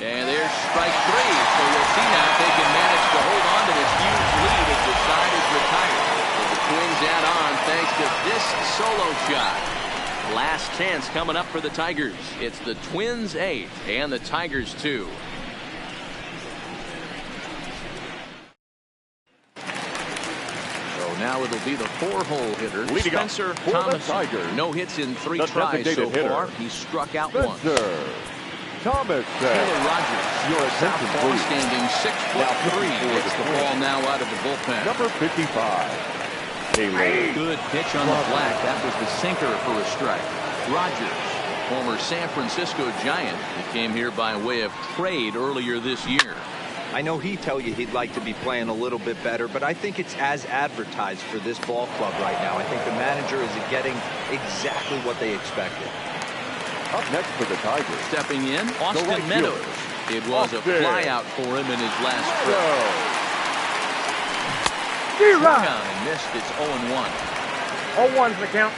And there's strike 3. So we'll see now if they can manage to hold on to this huge lead as the side is retired. But the Twins add on thanks to this solo shot. Last chance coming up for the Tigers. It's the Twins 8 and the Tigers 2. So now it'll be the 4-hole hitter, Leading Spencer up for the Thomas. Tigers. No hits in 3 The tries so designated far. hitter, He struck out once. Spencer Thomas. Taylor Rogers, Your attention, southpaw, please. standing 6'3", gets the ball now out of the bullpen. Number 55. Taylor. Good pitch on the flat. That was the sinker for a strike. Rogers, former San Francisco Giant, he came here by way of trade earlier this year. I know he'd tell you he'd like to be playing a little bit better, but I think it's as advertised for this ball club right now. I think the manager is getting exactly what they expected. Up next for the Tigers. Stepping in, Austin right Meadows. fielder. It was a Austin. flyout for him in his last trip. G-Rod. Swung on and missed. It's 0-1. 0-1's the count.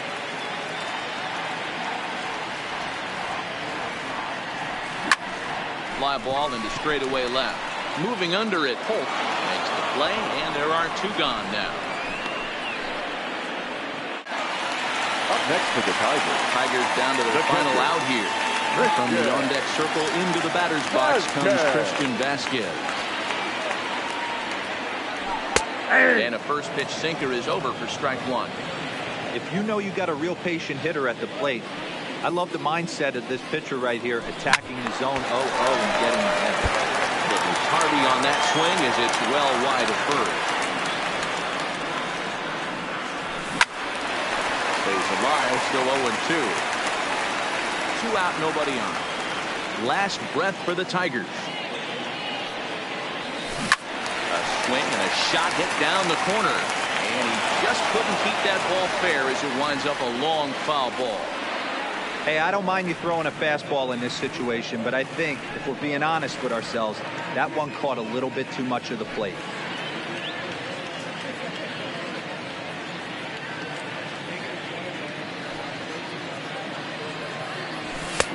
Fly ball into straightaway left. Moving under it, Holt makes the play, and there are 2 gone now. Up next for the Tigers. Tigers down to their final pitcher. out here. From the on-deck circle into the batter's box comes Christian Vasquez. And a first pitch sinker is over for strike 1. If you know you got a real patient hitter at the plate, I love the mindset of this pitcher right here, attacking the zone 0-0 and getting ahead. Looking tardy on that swing as it's well wide of first. Stays alive, still 0-2. 2 out, nobody on. Last breath for the Tigers. A swing and a shot hit down the corner. And he just couldn't keep that ball fair as it winds up a long foul ball. Hey, I don't mind you throwing a fastball in this situation, but I think if we're being honest with ourselves, that one caught a little bit too much of the plate.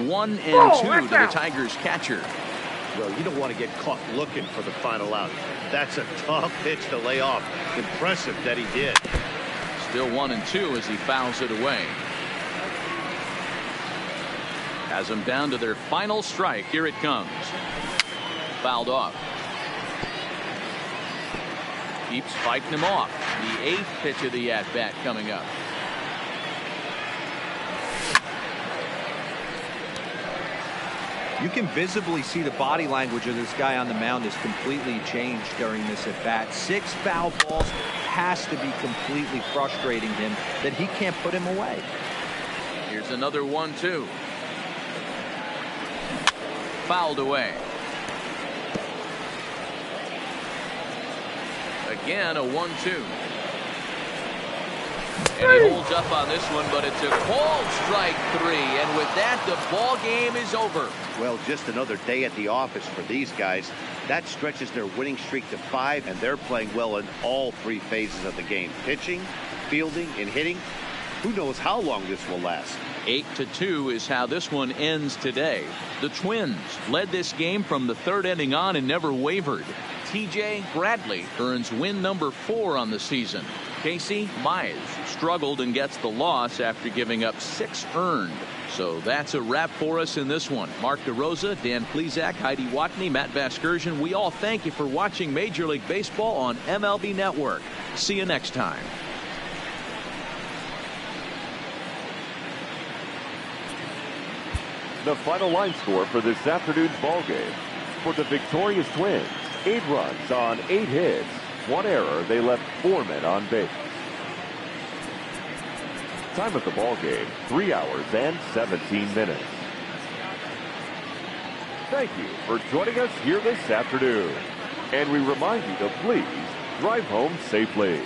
One and two to the Tigers catcher. Well, you don't want to get caught looking for the final out. That's a tough pitch to lay off. Impressive that he did. Still 1-2 as he fouls it away. Has them down to their final strike. Here it comes. Fouled off. Keeps fighting him off. The 8th pitch of the at-bat coming up. You can visibly see the body language of this guy on the mound has completely changed during this at-bat. 6 foul balls has to be completely frustrating him that he can't put him away. Here's another 1-2. Fouled away. Again, a 1-2. And he holds up on this one, but it's a called strike 3. And with that, the ball game is over. Well, just another day at the office for these guys. That stretches their winning streak to 5, and they're playing well in all 3 phases of the game. Pitching, fielding, and hitting. Who knows how long this will last? 8-2 is how this one ends today. The Twins led this game from the 3rd inning on and never wavered. TJ Bradley earns win number 4 on the season. Casey Mize struggled and gets the loss after giving up 6 earned. So that's a wrap for us in this one. Mark DeRosa, Dan Plesac, Heidi Watney, Matt Vasgersian. We all thank you for watching Major League Baseball on MLB Network. See you next time. The final line score for this afternoon's ball game. For the victorious Twins, 8 runs on 8 hits. 1 error. They left 4 men on base. Time of the ball game, 3 hours and 17 minutes. Thank you for joining us here this afternoon. And we remind you to please drive home safely.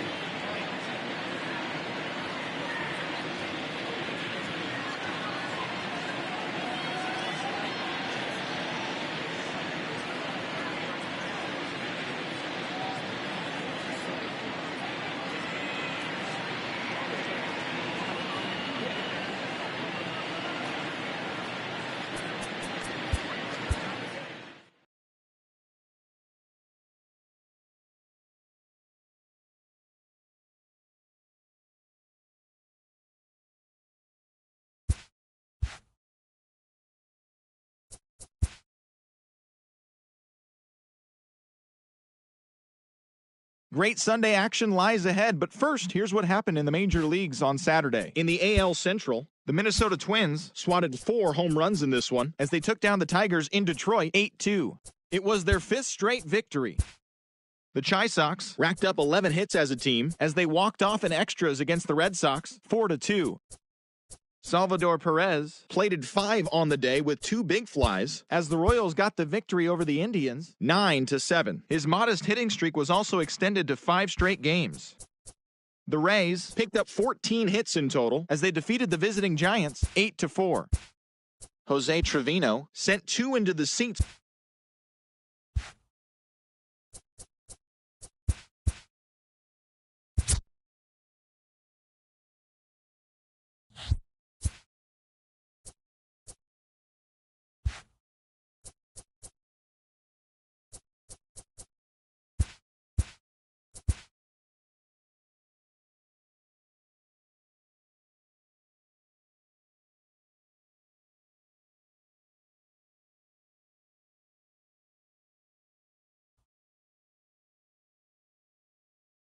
Great Sunday action lies ahead, but first, here's what happened in the major leagues on Saturday. In the AL Central, the Minnesota Twins swatted 4 home runs in this one as they took down the Tigers in Detroit 8-2. It was their 5th straight victory. The Chi Sox racked up 11 hits as a team as they walked off in extras against the Red Sox 4-2. Salvador Perez plated 5 on the day with 2 big flies as the Royals got the victory over the Indians 9-7. His modest hitting streak was also extended to 5 straight games. The Rays picked up 14 hits in total as they defeated the visiting Giants 8-4. Jose Trevino sent 2 into the seats